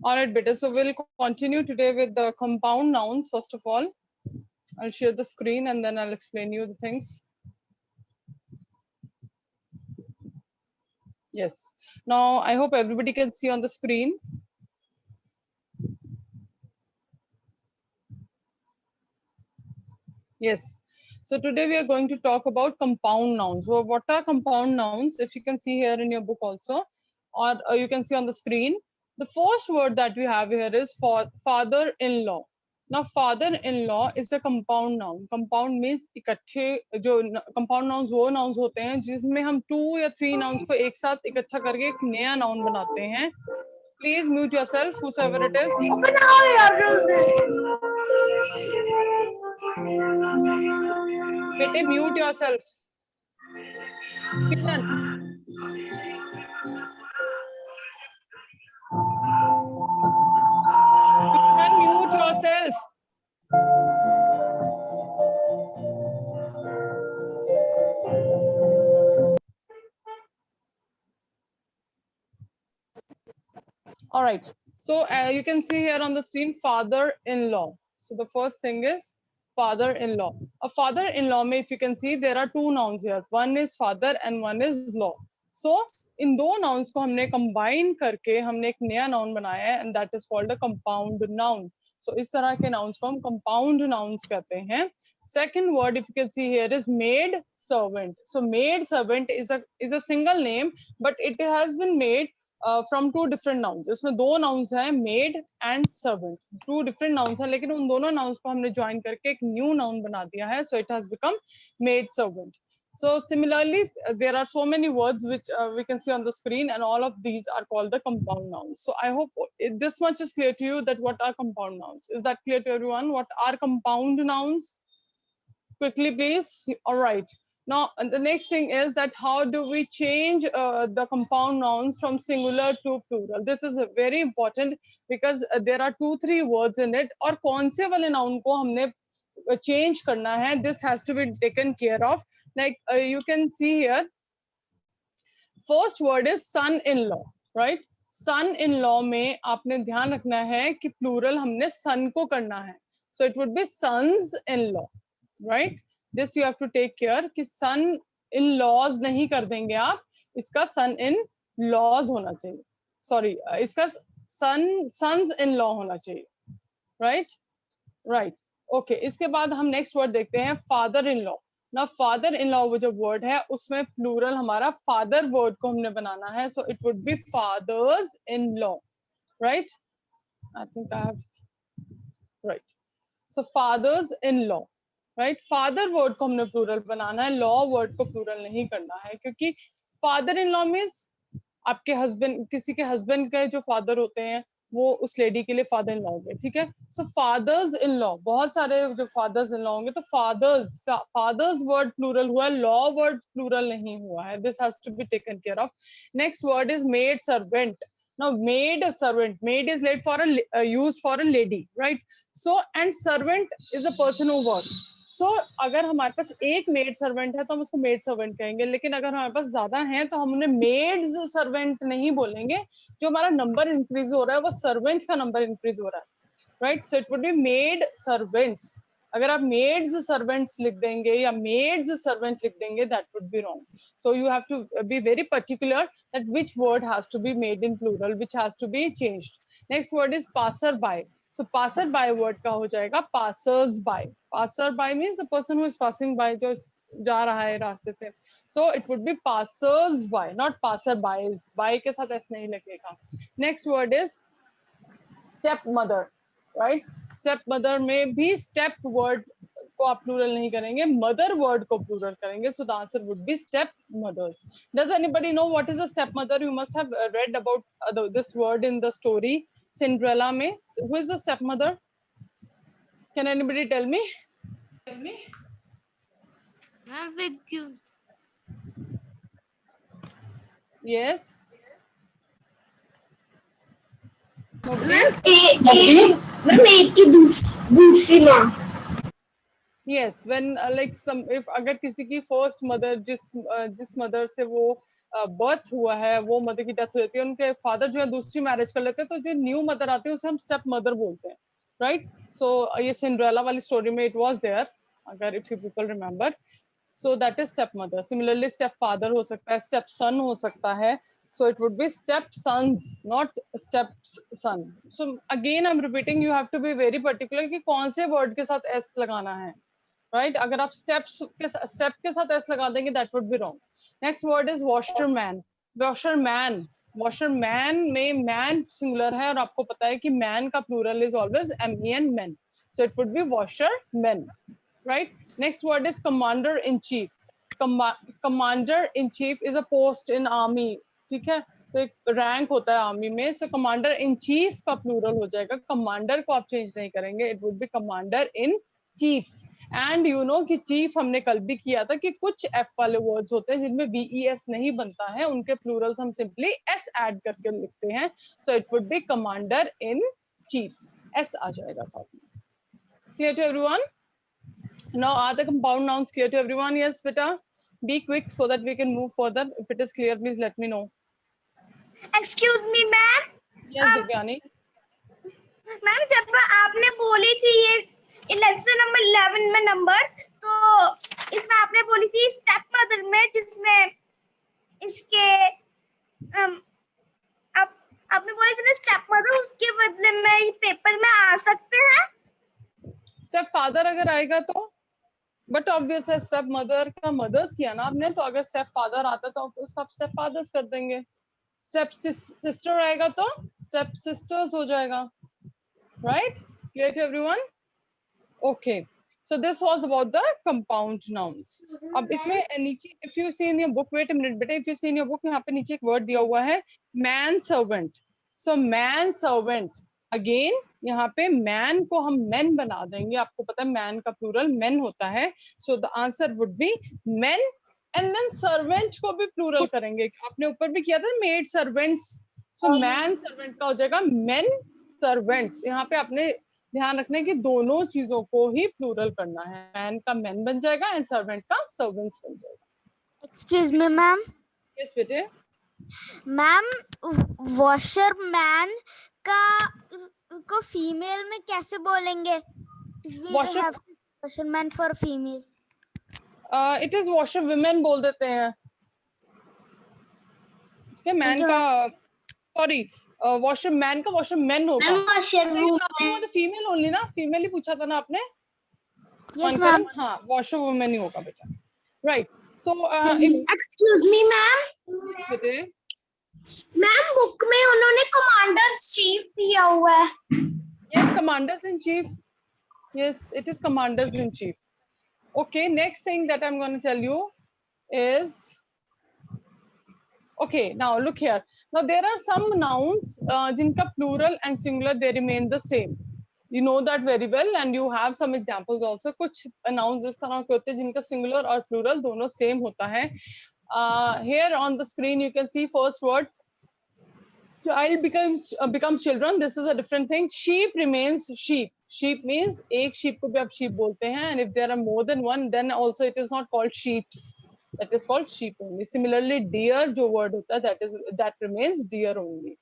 All right, beta. So we'll continue today with the compound nouns. First of all, I'll share the screen and then I'll explain you the things. Yes. Now I hope everybody can see on the screen. Yes. So today we are going to talk about compound nouns. So what are compound nouns? If you can see here in your book also, or you can see on the screen. The first word that we have here is father-in-law. Now father-in-law is a compound noun. Compound means इकट्ठे जो compound nouns वो nouns होते हैं जिसमें हम 2 या 3 nouns को एक साथ इकट्ठा करके एक नया noun बनाते हैं. Please mute yourself, whosoever it is. बेटे mute yourself. Kiran. Kiran, mute yourself. All right. So you can see here on the screen father-in-law. So the first thing is father-in-law. A father-in-law, if you can see, there are 2 nouns here. One is father and one is law. So in 2 nouns को हमने combine करके हमने एक नया noun बनाया है and that is called a compound noun. So इस तरह के nouns को हम compound nouns कहते हैं. Second word, if you can see here, is maid servant. So maid servant is a single name, but it has been made from 2 different nouns. इसमें 2 nouns हैं, maid and servant. 2 different nouns हैं, लेकिन उन दोनों nouns को हमने join करके एक new noun बना दिया है. So it has become maid servant. So similarly, there are so many words which we can see on the screen, and all of these are called the compound nouns. So I hope this much is clear to you that what are compound nouns. Is that clear to everyone? What are compound nouns? Quickly, please. All right. Now, the next thing is that how do we change the compound nouns from singular to plural? This is very important because there are 2-3 words in it. और कौन से वाले noun को हमने change करना है? This has to be taken care of. Like you can see here, first word is son-in-law, right? Son-in-law में आपने ध्यान रखना है कि plural हमने son को करना है. So it would be sons-in-law, right? This you have to take care कि son-in-laws नहीं कर देंगे आप, इसका son-in-laws होना चाहिए. Sorry, इसका sons-in-law होना चाहिए, right? Right. Okay. इसके बाद हम next word देखते हैं father-in-law. Now father-in-law वो जो word है उसमें plural हमारा father word को हमने बनाना है. So it would be fathers-in-law, right? I think I have right. So fathers-in-law. Right father word को हमने प्लूरल बनाना है, लॉ वर्ड को प्लूरल नहीं करना है, क्योंकि फादर इन लॉ मीन्स आपके हस्बैंड, किसी के हस्बैंड के जो फादर होते हैं वो उस लेडी के लिए फादर इन लॉ हो गए. ठीक है. सो फादर्स इन लॉ, बहुत सारे जो फादर्स इन लॉ होंगे, तो फादर्स वर्ड प्लूरल हुआ है, लॉ वर्ड प्लूरल नहीं हुआ है. This has to be taken care of. Next word is maid servant. Now maid servant, maid is used for a lady, right? So and servant is a person who works. So अगर हमारे पास एक maid servant है तो हम उसको maid servant कहेंगे, लेकिन अगर हमारे पास ज्यादा हैं तो हम उन्हें मेड्स सर्वेंट नहीं बोलेंगे. जो हमारा नंबर इंक्रीज हो रहा है वो सर्वेंट का नंबर इंक्रीज हो रहा है, right? So it would be made servants. अगर आप मेड्स सर्वेंट्स लिख देंगे या मेड्स सर्वेंट लिख देंगे, that would be wrong. So you have to be very particular that which word has to be made in plural, which has to be changed. Next word is passerby. So passerby word का हो जाएगा passers-by. Passerby means the person who is passing by, जो जा रहा है रास्ते से. So it would be passers-by, not passerbys. By के साथ ऐसे नहीं लगेगा. Next word is stepmother, right? Stepmother में भी step word को आप प्लूरल नहीं करेंगे, मदर वर्ड को प्लूरल करेंगे. So the answer would be step mothers. Does anybody know what is a step mother? You must have read about this word in the story Cinderella में. Who is the step mother? Can anybody tell me? Yes. एक की दूसरी माँ. Yes, when like some, if अगर किसी की first mother जिस mother से वो बर्थ हुआ है, वो मदर की डेथ हो जाती है, उनके फादर जो है दूसरी मैरिज कर लेते हैं, तो जो न्यू मदर आती है उसे हम स्टेप मदर बोलते हैं, राइट. सो ये सिंड्रेला वाली स्टोरी में इट वाज देयर, अगर if you people remember. So that is step mother. Similarly step father हो सकता है, स्टेप सन हो सकता है. So it would be step sons, not step son. So again I'm repeating, you have to be very particular कि कौन से word के साथ s लगाना है, right? अगर आप step के साथ s लगा देंगे, that would be wrong. Next word is washerman. Washerman. Washerman में man singular है, और आपको पता है कि man का plural is always men, men. So it would be washermen, right? Next word is commander in chief. Commander in chief is a post in army. ठीक है, तो एक रैंक होता है आर्मी में. सो कमांडर इन चीफ का plural हो जाएगा, कमांडर को आप चेंज नहीं करेंगे, it would be commander in chiefs. And you know कि चीफ हमने कल भी किया था कि कुछ एफ वाले वर्ड्स होते हैं जिनमें वीईएस नहीं बनता है, उनके प्लूरल्स हम सिंपली एस ऐड करके लिखते हैं. So it would be commander in chiefs, S आ जाएगा साथ में. Clear to everyone? Now are the compound nouns clear to everyone? Yes बेटा, be quick so that we can move further. If it is clear, please let me know. Excuse me, ma'am. Yes, Divyani. Ma'am, जब आपने बोली थी ये lesson number 11 में number, तो इसमें आपने बोली थी स्टेप मदर में, जिसमें इसके आपने बोली थी ना स्टेप मदर, उसके बदले में पेपर में आ सकते हैं. स्टेप फादर अगर आएगा तो, बट ऑब्वियस है स्टेप मदर का मदर्स किया ना आपने, तो अगर स्टेप फादर आता तो उसका आप स्टेप फादर्स कर देंगे. स्टेप सिस्टर आएगा तो स्टेप सिस्टर्स हो जाएगा, right? Clear to everyone? Okay, so this was about the compound nouns. अब इसमें नीचे if you see in your book, wait a minute बेटा, if you see in your book, यहाँ पे नीचे एक वर्ड दिया हुआ है man servant. So man servant, again यहाँ पे मैन को हम मेन बना देंगे. आपको पता है मैन का प्लूरल मेन होता है. So the answer would be men. And then servant को भी प्लूरल करेंगे. आपने ऊपर भी किया था maid servants. So man servant का हो जाएगा मेन सर्वेंट्स. यहाँ पे आपने ध्यान रखना है कि दोनों चीजों को ही प्लूरल करना है. मैन का मेन बन जाएगा एंड सर्वेंट का सर्वेंट्स बन जाएगा. Excuse me ma'am. यस बेटे. मैम, वॉशरमैन को फीमेल में कैसे बोलेंगे? Washerman for female. It is washer women बोल देते हैं. ठीक है, मैन का सॉरी वॉशर मैन का वॉशर मेन होगा. फीमेल ओनली ना, फीमेल ही पूछा था ना आपने? Yes ma'am. हाँ, वॉशर वुमेन ही होगा बेटा, right? So excuse me ma'am. बेटे, मैम बुक में उन्होंने कमांडर्स चीफ दिया हुआ है. yes, commanders in chief. Yes, it is commanders in chief. Okay, next thing that I'm going to tell you is, okay, now look here. Now there are some nouns jinka plural and singular they remain the same. You know that very well, and you have some examples also. कुछ nouns इस तरह के होते हैं जिनका singular और plural दोनों same होता है. Here on the screen you can see first word. Child becomes children. This is a different thing. Sheep remains sheep. Sheep means एक sheep को भी आप sheep बोलते हैं, and if there are more than one, then also it is not called sheeps. That is called sheep only. Similarly, deer जो word होता है, that remains deer only.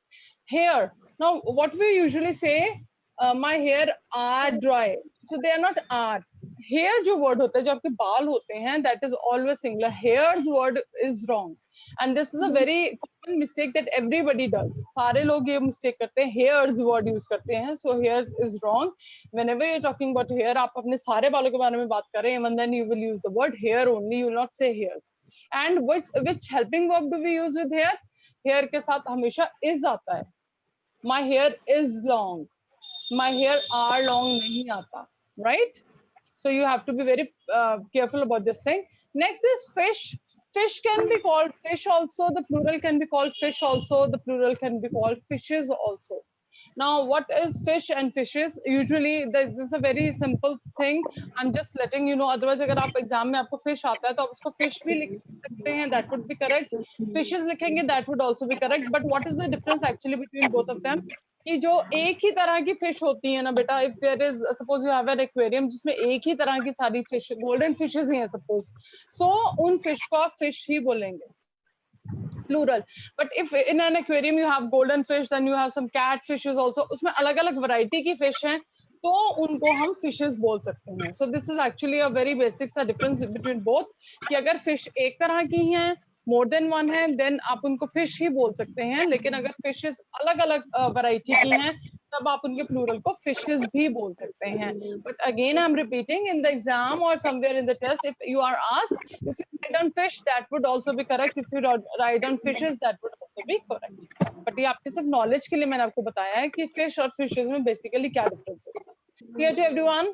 Hair. Now, what we usually say, my hair are dry. So they are not are. Hair जो word होता है, जो आपके बाल होते हैं, that is always singular. Hairs word is wrong. And this is a very common mistake that everybody does. सारे लोग ये mistake करते हैं, hairs word use करते हैं. So hairs is wrong. Whenever you're talking about hair, आप अपने सारे बालों के बारे में बात कर रहे हैं, and then you will use the word hair only. You will not say hairs. And which helping verb do we use with hair? Hair के साथ हमेशा is आता है. My hair is long. My hair are long नहीं आता. Right? So you have to be very careful about this thing. Next is fish. Fish can be called fish also. The plural can be called fish also. The plural can be called fishes also. Now, what is fish and fishes? Usually, this is a very simple thing. I'm just letting you know. Otherwise, अगर आप exam में आपको fish आता है, तो आप उसको fish भी लिख सकते हैं. That would be correct. Fishes लिखेंगे, that would also be correct. But what is the difference actually between both of them? कि जो एक ही तरह की फिश होती है ना बेटा, if there is suppose you have an aquarium जिसमें एक ही तरह की सारी फिश, golden fishes ही हैं suppose, so उन फिश को आप फिश ही बोलेंगे. plural. But if in an aquarium you have golden fish, then you have some cat fishes also, उसमें अलग अलग variety की fish हैं, तो उनको हम fishes बोल सकते हैं. So this is actually a very basic सा difference between both, कि अगर fish एक तरह की हैं, more than one है, then आप उनको fish ही बोल सकते हैं. लेकिन अगर fishes अलग अलग variety की हैं, तब आप उनके plural को fishes भी बोल सकते हैं. But again I'm repeating, in the exam or somewhere in the test, if you are asked, if you write down fish, that would also be correct. If you write down fishes, that would also be correct. But ये आपके सिर्फ knowledge के लिए मैंने आपको बताया है कि fish और fishes में basically क्या difference होता है. Clear to everyone?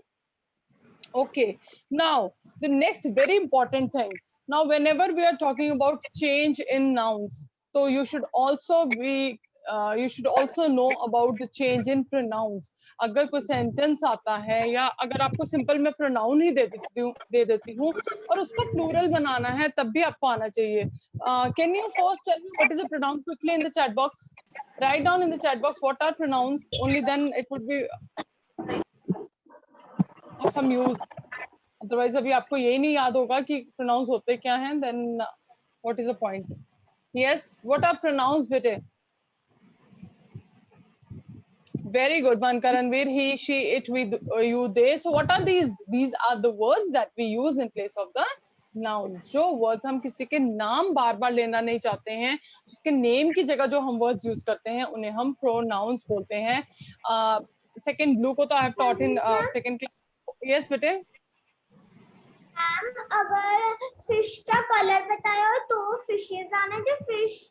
Okay. Now the next very important thing. Now whenever we are talking about change in nouns, so you should also be you should also know about the change in pronouns. अगर कोई sentence आता है या अगर आपको simple में pronoun ही दे देती हूँ और उसका plural बनाना है, तब भी आपको आना चाहिए. Can you first tell me what is a pronoun quickly in the chat box? Write down in the chat box what are pronouns. Only then it would be of some use. Otherwise अभी आपको ये नहीं याद होगा कि pronouns होते क्या हैं, then what is the point? Yes, what are pronouns बेटे? Very good, Mankaranveer. He, she, it, we, you, they. So what are these? These are the words that we use in place of the nouns. जो words हम किसी के नाम बार बार लेना नहीं चाहते हैं, उसके name की जगह जो हम words use करते हैं, उन्हें हम pronouns बोलते हैं. Second blue को तो I have taught in second class. Yes, बेटे. मैम अगर फिश का कलर बताया तो फिशेज आना जो फिश.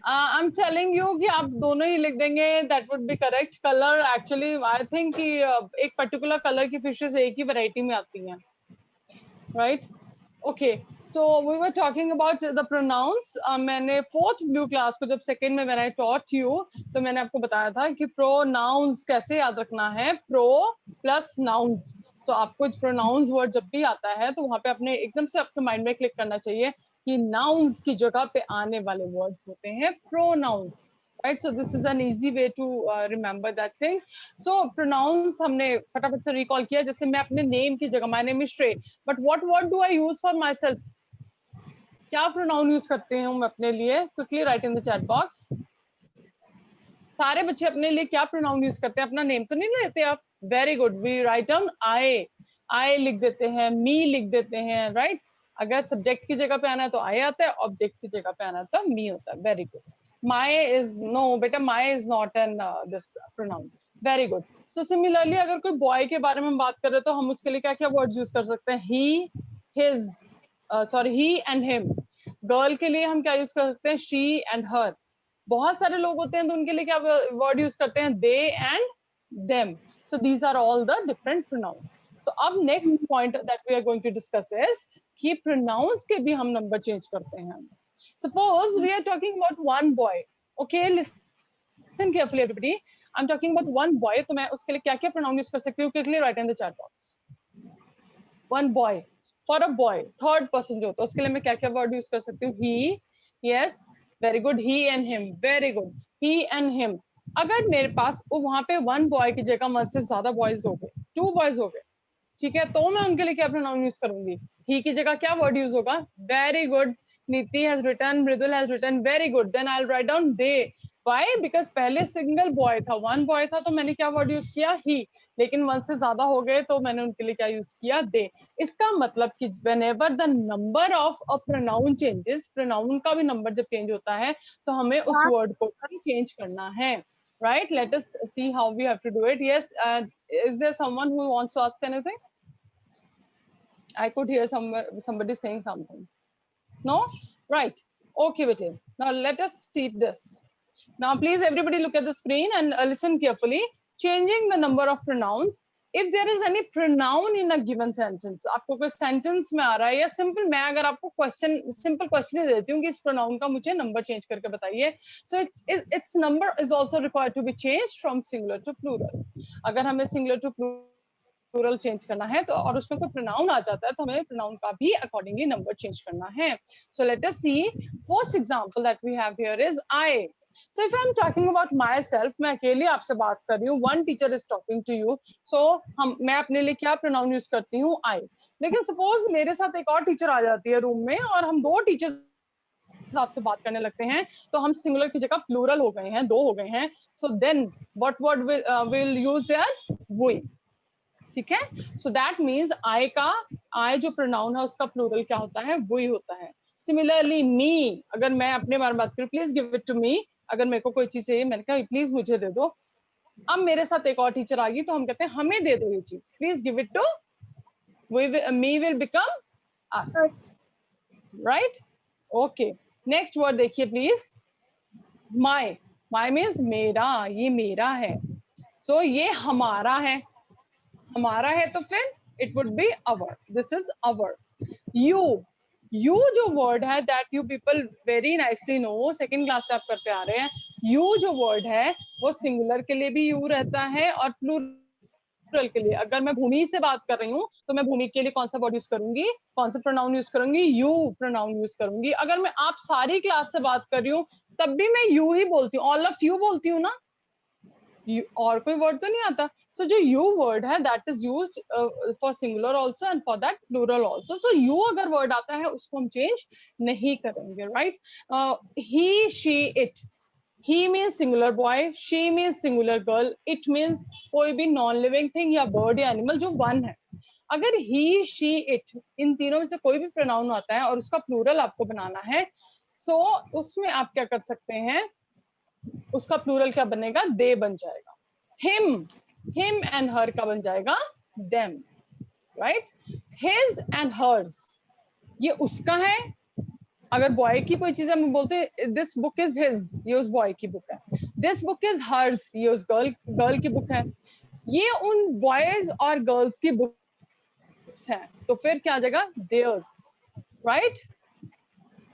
I'm telling you कि आप दोनों ही लिख देंगे, that would be correct. Color actually I think कि एक particular color की fishes एक ही variety में आती हैं, right? Okay, so we were talking about the pronouns. मैंने fourth blue class को जब second में when I taught you, तो मैंने आपको बताया था कि pronouns कैसे याद रखना है, pro plus nouns. So आपको pronouns word जब भी आता है, तो वहाँ पे अपने एकदम से अपने mind में click करना चाहिए कि nouns की जगह पे आने वाले words होते हैं pronouns, right? So this is an easy way to remember that thing. So pronouns हमने फटाफट से recall किया, जैसे मैं अपने name की जगह, my name is Shrey, but what word do I use for myself? क्या pronoun use करते हैं मैं अपने लिए? Quickly write in the chat box. सारे बच्चे अपने लिए क्या pronoun use करते हैं? अपना name तो नहीं लेते आप? Very good. We write down I लिख देते हैं, me लिख देते हैं, right? अगर subject की जगह पे आना है तो I आता है, object की जगह पे आना है तो me होता है. Very good. My is no, बेटा my is not an this pronoun. Very good. So similarly अगर कोई boy के बारे में हम बात कर रहे हैं तो हम उसके लिए क्या क्या words use कर सकते हैं? He, his, he and him. Girl के लिए हम क्या use कर सकते हैं? She and her. बहुत सारे लोग होते हैं तो उनके लिए क्या word use करते हैं? They and them. So these are all the different pronouns. So अब next point that we are going to discuss is कि pronouns के भी हम number change करते हैं. Suppose we are talking about one boy. Okay, listen carefully everybody. I'm talking about one boy. तो मैं उसके लिए क्या क्या pronoun use कर सकती हूँ? Quickly write in the chat box. One boy. For a boy, third person जो होता है उसके लिए मैं क्या क्या word use कर सकती हूँ? He, yes, very good. He and him, very good. He and him. अगर मेरे पास वहाँ पे one boy की जगह one से ज़्यादा boys हो गए, two boys हो गए, ठीक है, तो मैं उनके लिए क्या pronoun use करूँगी? He की जगह क्या word use होगा? Very good. Niti has written, Mridul has written, very good. Then I'll write down they. Why? Because पहले single boy था, one boy था, तो मैंने क्या word use किया? He. लेकिन one से ज़्यादा हो गए तो मैंने उनके लिए क्या use किया? They. इसका मतलब कि whenever the number of a pronoun changes, pronoun का भी number जब change होता है, तो हमें उस word को भी change करना है. Right? Let us see how we have to do it. Yes. Is there someone who wants to ask anything? I could hear somebody saying something. No? Right. Okay, Vijay. Now let us see this. Now please everybody look at the screen and listen carefully. Changing the number of pronouns. If there is any pronoun in a given sentence, आपको कोई sentence में आ रहा है या simple मैं अगर आपको simple question देती हूँ कि इस pronoun का मुझे number change करके बताइए. So its number is also required to be changed from singular to plural. अगर हमें singular to plural change करना है तो और उसमें कोई pronoun आ जाता है तो हमें pronoun का भी accordingly number change करना है. So let us see. First example that we have here is I. So if I'm talking about myself, मैं अकेले आपसे बात कर रही हूँ. One teacher is talking to you. So मैं अपने लिए क्या pronoun use करती हूँ? I. लेकिन suppose मेरे साथ एक और teacher आ जाती है room में और हम दो teachers हिसाब से बात करने लगते हैं तो हम सिंगुलर की जगह प्लूरल हो गए हैं, 2 हो गए हैं. So then what word will use there? We. ठीक है. सो दैट मीन्स आई जो प्रोनाउन है उसका प्लूरल क्या होता है? वी होता है. सिमिलरली मी, अगर मैं अपने बारे में बात करूं, please give it to me. अगर मेरे को कोई चीज चाहिए, मैंने कहा प्लीज मुझे दे दो. अब मेरे साथ एक और टीचर आ गई तो हम कहते हैं हमें दे दो ये चीज, please give it to. Me will become us. Right. Okay. Next word देखिए प्लीज. माई. माई मीन्स मेरा, ये मेरा है. सो ये हमारा है. हमारा है तो फिर it would be our. This is our. You. You जो वर्ड है, that you people very nicely know, second class से आप करते आ रहे हैं. यू जो वर्ड है वो सिंगुलर के लिए भी यू रहता है और प्लूरल के लिए. अगर मैं भूमि से बात कर रही हूँ तो मैं भूमि के लिए कौन सा वर्ड यूज करूंगी? कौन सा प्रोनाउन यूज करूंगी? यू प्रोनाउन यूज करूंगी. अगर मैं आप सारी क्लास से बात कर रही हूँ तब भी मैं यू ही बोलती हूँ, ऑल ऑफ यू बोलती हूँ ना. और कोई वर्ड तो नहीं आता. सो जो यू वर्ड है that is used for singular also and for that plural also. So you अगर वर्ड आता है उसको हम चेंज नहीं करेंगे. Right. He, she, it. He means singular boy, she means singular girl, it means कोई भी नॉन लिविंग थिंग या बर्ड या एनिमल जो वन है. अगर ही, शी, इट इन तीनों में से कोई भी प्रोनाउन आता है और उसका प्लूरल आपको बनाना है, सो उसमें आप क्या कर सकते हैं? उसका प्लूरल क्या बनेगा? दे बन जाएगा. हिम. हिम एंड हर का बन जाएगा them. Right. His and hers, ये उसका है. अगर बॉय की कोई चीज हम बोलते हैं दिस बुक इज हिज, ये उस बॉय की बुक है. दिस बुक इज हर्स, ये उस गर्ल की बुक है. ये उन बॉयज और गर्ल्स की बुक्स है. तो फिर क्या आ जाएगा? Theirs. Right.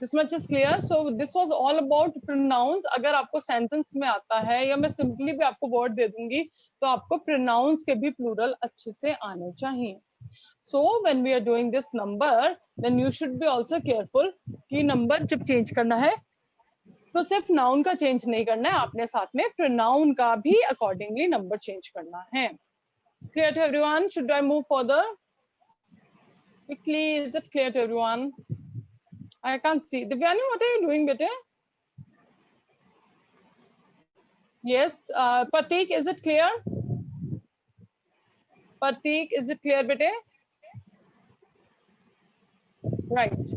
This much is clear. So this was all about pronouns. अगर आपको सेंटेंस में आता है या मैं सिंपली भी आपको वर्ड दे दूंगी तो आपको प्रोनाउंस के भी प्लूरल अच्छे से आने चाहिए. So when we are doing this number, then you should be also careful कि नंबर जब चेंज करना है तो सिर्फ नाउन का चेंज नहीं करना है, आपने साथ में प्रोनाउन का भी अकॉर्डिंगली नंबर चेंज करना है. Clear to everyone? Should I move further? Quickly, is it clear to everyone? I can't see. Divyani, what are you doing, bete? Yes. Pratik, is it clear? Pratik, is it clear, bete? Right.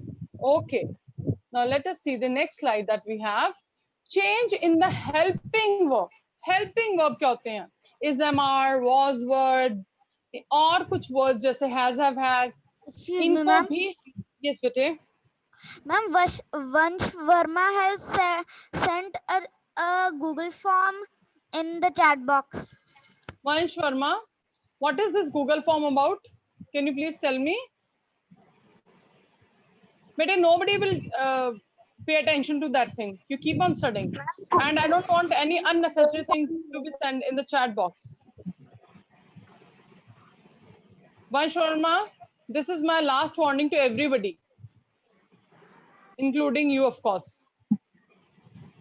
Okay. Now let us see the next slide that we have. Change in the helping verb. Helping verb क्या होते हैं? Is, am, are, was, word, और कुछ words जैसे has, have, had. इनको भी. Yes, bete. Ma'am, Vansh Verma has sent a Google form in the chat box. Vansh Verma, what is this Google form about? Can you please tell me? But nobody will pay attention to that thing. You keep on studying. And I don't want any unnecessary thing to be sent in the chat box. Vansh Verma, this is my last warning to everybody, including you, of course.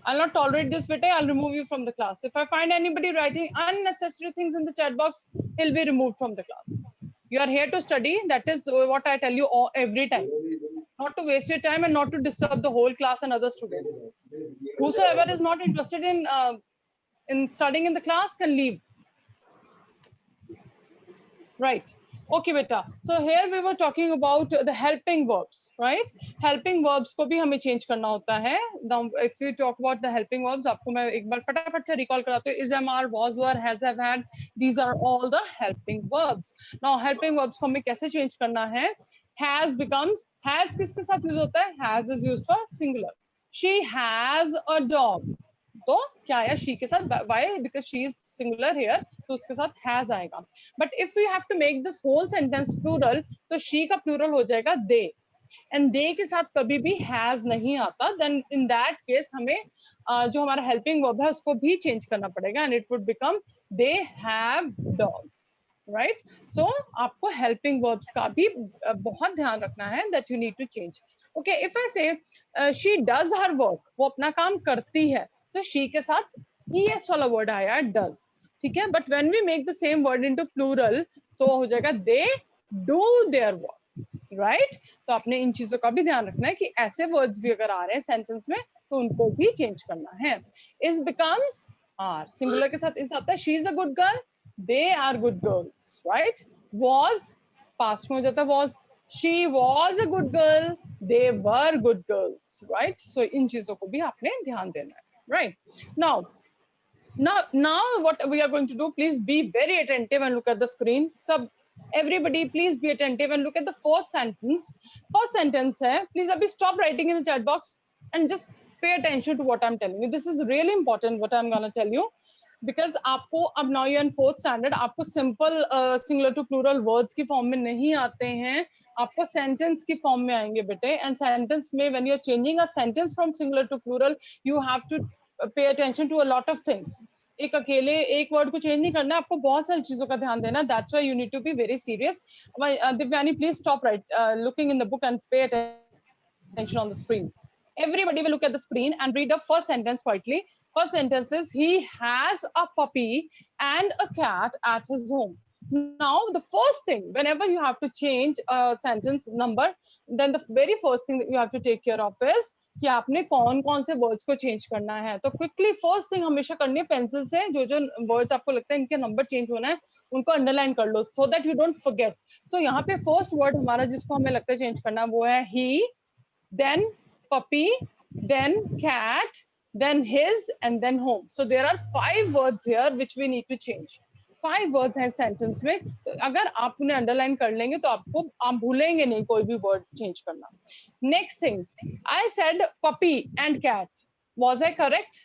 I'll not tolerate this, bete. I'll remove you from the class. If I find anybody writing unnecessary things in the chat box, he'll be removed from the class. You are here to study. That is what I tell you every time. Not to waste your time and not to disturb the whole class and other students. Whosoever is not interested in studying in the class can leave. Right. Okay, beta. So here we were talking about the helping verbs, right? Helping verbs को भी हमें change करना होता है. Now, if we talk about the helping verbs, आपको मैं एक बार फटाफट से recall कराती हूँ. Is, am, are, was, were, has, have, had. These are all the helping verbs. Now, helping verbs को हमें कैसे change करना है? Has becomes, has किसके साथ use होता है? Has is used for singular. She has a dog. तो क्या आया? she के साथ. Why? Because she is singular here. तो उसके साथ has आएगा. But if we have to make this whole sentence plural, तो she का plural हो जाएगा they. And they के साथ कभी भी has नहीं आता. Then in that case हमें जो हमारा helping verb है उसको भी change करना पड़ेगा. And it would become they have dogs. Right? So आपको helping verbs का भी बहुत ध्यान रखना है that you need to change. Okay, if I say she does her work, वो अपना काम करती है, तो she के साथ es वाला word आया does. ठीक है. But when we make the same word into plural, तो हो जाएगा they do their work. Right तो आपने इन चीजों का भी ध्यान रखना है कि ऐसे वर्ड्स भी अगर आ रहे हैं सेंटेंस में तो उनको भी चेंज करना है. इज बिकम्स आर, सिंगुलर के साथ इज आता है. She is a good girl, they are good girls, right. Was past में हो जाता है was, she was a good girl, they were good girls, right. So इन चीजों को भी आपने ध्यान देना है, right. Now what we are going to do, please be very attentive and look at the screen. Everybody please be attentive and look at the first sentence. First sentence hai, please abhi stop writing in the chat box and just pay attention to what I'm telling you. This is really important what I'm going to tell you, because आपको अब now you're in fourth standard, आपको simple singular to plural words की form में नहीं आते हैं, आपको sentence की form में आएंगे बेटे. And sentence में when you're changing a sentence from singular to plural, you have to pay attention to a lot of things. एक अकेले एक वर्ड को चेंज नहीं करना है, आपको बहुत सारी चीजों का ध्यान देना. That's why you need to be very serious. Divyani, please stop looking in the book and pay attention on the screen. Everybody will look at the screen and read the first sentence quietly. First sentence is, he has a puppy and a cat at his home. Now, the first thing, whenever you have to change a sentence number, then the very first thing that you have to take care of is कि आपने कौन कौन से words को change करना है. तो quickly first thing हमेशा करनी है, पेंसिल से जो जो वर्ड्स आपको लगता है इनके नंबर चेंज होना है उनको अंडरलाइन कर लो, so that you don't forget. So यहाँ पे फर्स्ट वर्ड हमारा जिसको हमें लगता है चेंज करना है वो है ही, then puppy, then cat, then his, and then home. So there are 5 words here which we need to change. 5 words हैं सेंटेंस में, तो अगर आप उन्हें अंडरलाइन कर लेंगे तो आप भूलेंगे नहीं कोई भी वर्ड चेंज करना. Next thing, I said puppy and cat. Was I correct?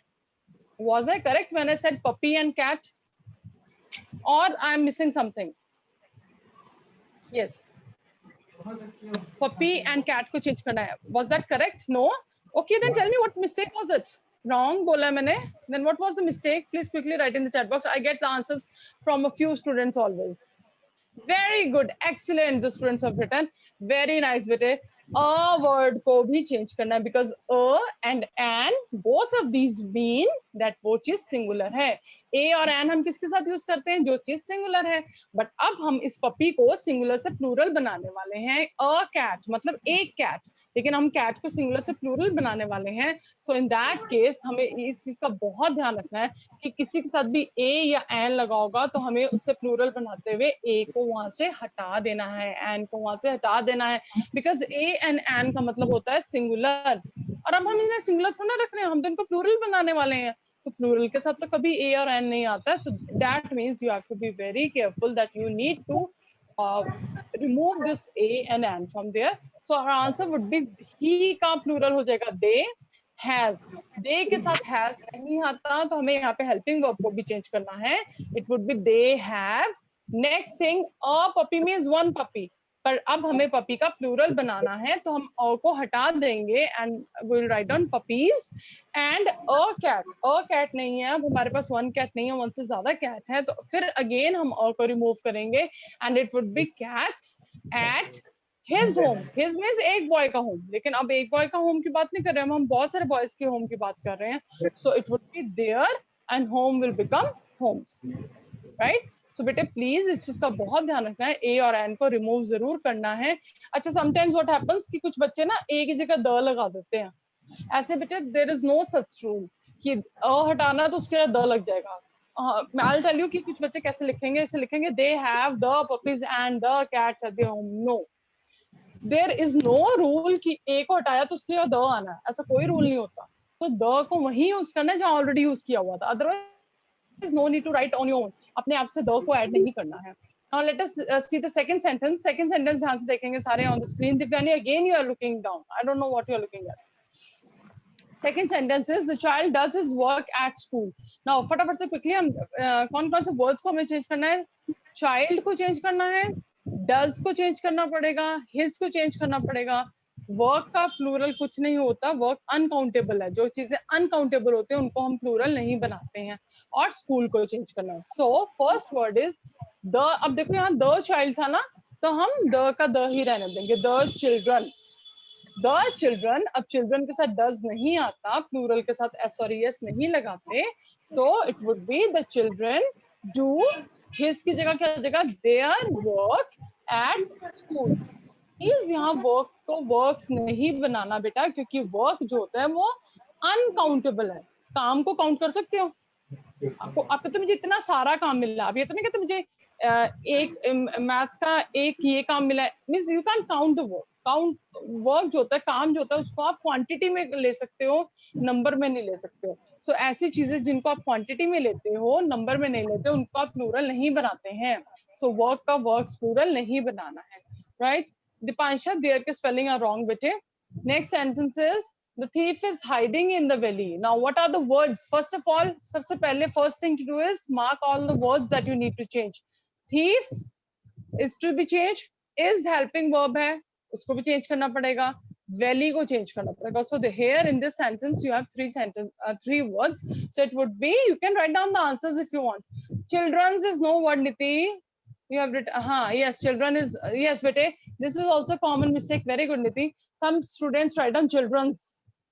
Was I correct when I said puppy and cat? Or I am missing something? Yes. Puppy and cat को चेंज करना है. Was that correct? No. Okay, then tell me what mistake was it? Wrong बोला मैंने. Then what was the mistake? Please quickly write in the chat box. I get the answers from a few students always. Very good, excellent. The students have written. Very nice बेटे. A word को भी change करना है, because a and an both of these mean that वो चीज singular है. A और an हम किसके साथ यूज करते हैं? जो चीज singular है. बट अब हम इस पपी को singular से plural बनाने वाले हैं. A cat मतलब एक cat, लेकिन हम cat को singular से plural बनाने वाले हैं. So in that case हमें इस चीज का बहुत ध्यान रखना है कि किसी के साथ भी a या an लगा होगा तो हमें उससे plural बनाते हुए a को वहां से हटा देना है, an को वहां से हटा देना है, because a and an का मतलब होता है singular. और अब हम इन्हें singular थोड़ा रख रहे हैं, हम तो इनको plural बनाने वाले हैं. So plural के साथ तो कभी a और n नहीं आता, तो that means you have to be very careful that you need to remove this a and n from there. So our answer would be he का plural हो जाएगा they, has. they के साथ has नहीं आता तो हमें यहाँ पे helping verb को भी change करना है. It would be they have. Next thing, a puppy means one puppy. पर अब हमें पपी का प्लूरल बनाना है तो हम अ को हटा देंगे and we will write down puppies. And a cat नहीं है, अब हमारे पास वन कैट नहीं है, वन से ज्यादा कैट है, तो फिर अगेन हम अ को रिमूव करेंगे and it would B cats at his home. His means एक बॉय का होम, लेकिन अब एक बॉय का होम की बात नहीं कर रहे हम बहुत सारे बॉयज के होम की बात कर रहे हैं. So it would be there and home will become homes, right. So बेटे प्लीज इस चीज का बहुत ध्यान रखना है, ए और एन को रिमूव जरूर करना है. अच्छा, समटाइम्स व्हाट हैपेंस कि कुछ बच्चे ना ए की जगह द लगा देते हैं. ऐसे बेटे there is no such rule कि अ हटाना तो उसके बाद द लग जाएगा. आई विल टेल यू कि कुछ बच्चे कैसे लिखेंगे. ऐसे लिखेंगे they have the puppies and the cats at their home. No, there is no rule कि ए को हटाया तो उसके बाद द आना है, ऐसा कोई रूल नहीं होता. तो द को वही यूज करना है जहां ऑलरेडी यूज किया हुआ था. Otherwise no need to write on your own. अपने आप से द को ऐड नहीं करना है. Now let us see the second sentence. Second sentence ध्यान से देखेंगे सारे on the screen. Divyani, again you are looking down. I don't know what you are looking at. Second sentence is the child does his work at school. Now फटाफट से quickly हम कौन-कौन से words को हमें change करना है? Child को change करना है, does को change करना पड़ेगा, his को change करना पड़ेगा. वर्क का प्लूरल कुछ नहीं होता, वर्क अनकाउंटेबल है. जो चीजें अनकाउंटेबल होते हैं उनको हम प्लूरल नहीं बनाते हैं. और स्कूल को चेंज करना है. So first word is the. अब देखो यहाँ द चाइल्ड था ना, तो हम द का द ही रहने देंगे. The children, the children. अब चिल्ड्रन के साथ डज नहीं आता, प्लूरल के साथ एस और एस नहीं लगाते, सो it would be the children do. His की जगह क्या हो जाएगा? Their work at school. Please यहाँ वर्क को वर्क्स नहीं बनाना बेटा, क्योंकि वर्क जो होता है वो अनकाउंटेबल है। काम को काउंट कर सकते हो? आपको तो मुझे इतना सारा काम मिला, आप ये तो नहीं कहते मुझे एक मैथ्स का एक ये काम मिला है, means you can count the work. Count work जो होता है, काम जो होता है, उसको आप क्वांटिटी में ले सकते हो, नंबर में नहीं ले सकते हो। सो ऐसी चीजें जिनको आप क्वांटिटी में लेते हो, नंबर में नहीं लेते, उनको आप प्लूरल नहीं बनाते हैं। सो वर्क का वर्क्स प्लूरल नहीं बनाना है, राइट? दीपांशा, देयर के स्पेलिंग आर रॉन्ग बेटे। Next sentence is the thief is hiding in the valley. Now what are the words? First of all, सबसे पहले first thing to do is mark all the words that you need to change. Thief is to be changed, is helping verb है, उसको भी change करना पड़ेगा, valley को change करना पड़ेगा. So the here in this sentence you have three words. So it would be, you can write down the answers if you want. Children's is no word, Niti. You have written, yes, children is, yes bete, this is also common mistake. Very good Niti. Some students write down children's.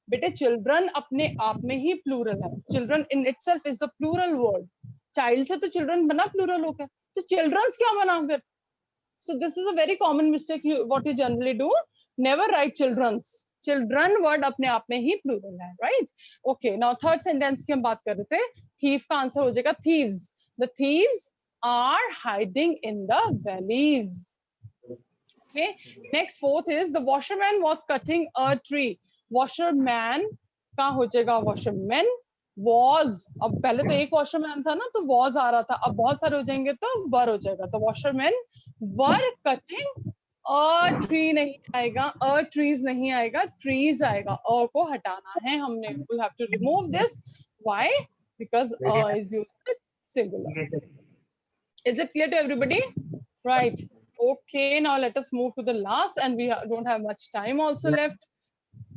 बेटे children अपने आप में ही plural है, children in itself is a plural word. Child से तो children बना plural हो गया, तो चिल्ड्रंस क्या बना फिर? So this is a very common mistake what you generally do, never write childrens. Children word अपने आप में ही प्लूरल है, right? Okay, now third sentence की हम बात कर रहे थे, थीफ का आंसर हो जाएगा thieves. The thieves are hiding in the valleys. Okay, next fourth is the washerman was cutting a tree. Washerman का हो जाएगा वॉशरमैन। वॉज, अब पहले तो एक वॉशरमैन था ना, तो वॉज आ रहा था, अब बहुत सारे हो जाएंगे तो वर हो जाएगा। तो washerman were cutting a tree नहीं आएगा, अ ट्रीज नहीं आएगा, ट्रीज आएगा। अ को हटाना है हमने, we have to remove this. Why? Because a is used singular. Is it clear to everybody? Right, okay, now let us move to the last, and we don't have much time also left.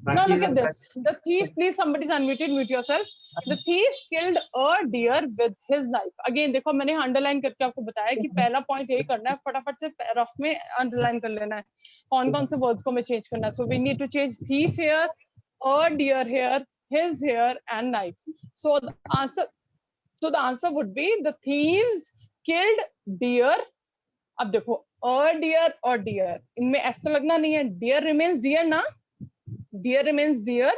Now look at this. The thief, please somebody's unmuted, mute yourself. The thief killed a deer with his knife. Again देखो, मैंने underline करके आपको बताया कि पहला point यही करना है, फटाफट से रफ में अंडरलाइन कर लेना है कौन कौन से वर्ड्स को मैं चेंज करना है। So we need to change thief here, a deer here, his here, and knife. So the answer would be the thieves killed deer. अब देखो, a deer और deer, इनमें ऐसा लगना नहीं है, deer remains deer ना, deer remains deer,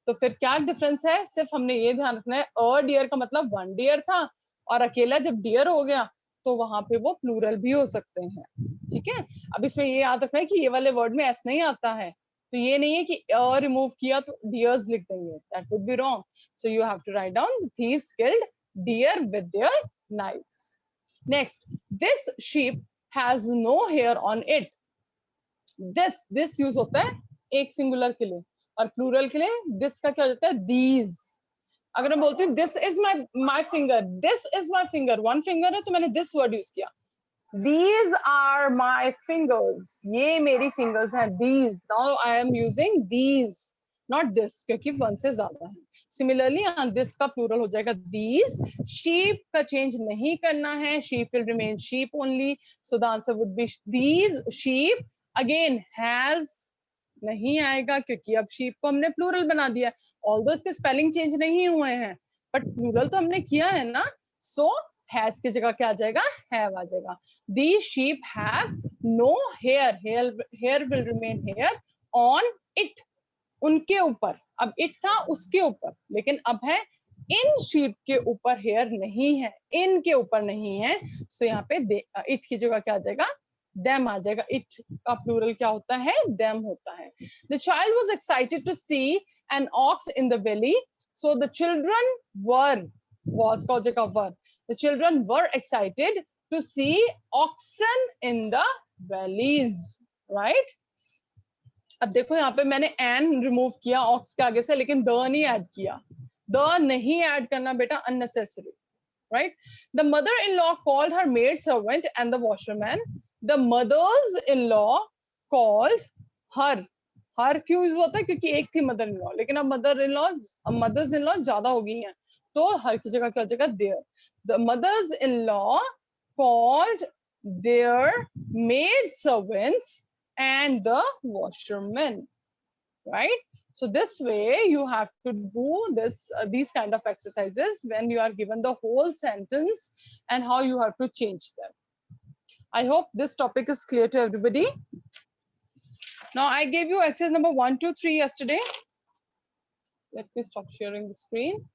तो फिर क्या डिफरेंस है? सिर्फ हमने ये ध्यान रखना है, a deer का मतलब one deer था, और अकेला जब deer हो गया तो वहां पे वो प्लूरल भी हो सकते हैं, ठीक है? अब इसमें ये याद रखना है कि ये वाले वर्ड में s नहीं आता है, तो ये नहीं है कि a रिमूव किया तो deers लिख देंगे, that would be wrong. So you have to write down thieves killed deer with their knives. Next, this sheep has no hair on it. This use होता है एक सिंगुलर के लिए, और प्लूरल के लिए this का क्या हो जाता है? these. अगर मैं बोलती हूँ this is my finger, this is my finger, one finger है तो मैंने this word यूज किया। These are my fingers, ये मेरी fingers हैं, these. Now I am using these, not this, क्योंकि one से ज्यादा है। Similarly, this का plural हो जाएगा these. Sheep का change नहीं करना है, sheep will remain sheep only. So the answer would be these sheep. Again, has नहीं आएगा क्योंकि अब sheep को हमने plural बना दिया, although इसके spelling change नहीं हुए हैं, but plural तो हमने किया है ना, so has की जगह क्या आ जाएगा? have आ जाएगा। These sheep have no hair. Hair will remain hair on it. उनके ऊपर, अब it था उसके ऊपर, लेकिन अब है इन sheep के ऊपर hair नहीं है, इन के ऊपर नहीं है, so यहाँ पे it की जगह क्या आ जाएगा? them आ जाएगा। it का plural क्या होता है? them होता है। The child was excited to see an ox in the valley, so the children were, was का हो जाएगा were, the children were excited to see oxen in the valleys, right? अब देखो यहाँ पे मैंने एन रिमूव किया ऑक्स के आगे से, लेकिन द नहीं ऐड किया, द नहीं ऐड करना बेटा, unnecessary, right? The mother in law called her maid servant and the washerman. The mothers in law called her, her क्यों यूज होता है? क्योंकि एक थी मदर इन लॉ, लेकिन अब मदर्स इन लॉ ज्यादा हो गई हैं, तो हर की जगह क्या हो जाएगा? Their. The mothers in law called their maid servants and the washerman, right? So this way you have to do these kind of exercises when you are given the whole sentence and how you have to change them. I hope this topic is clear to everybody. Now I gave you exercise number 1, 2, 3 yesterday. Let me stop sharing the screen.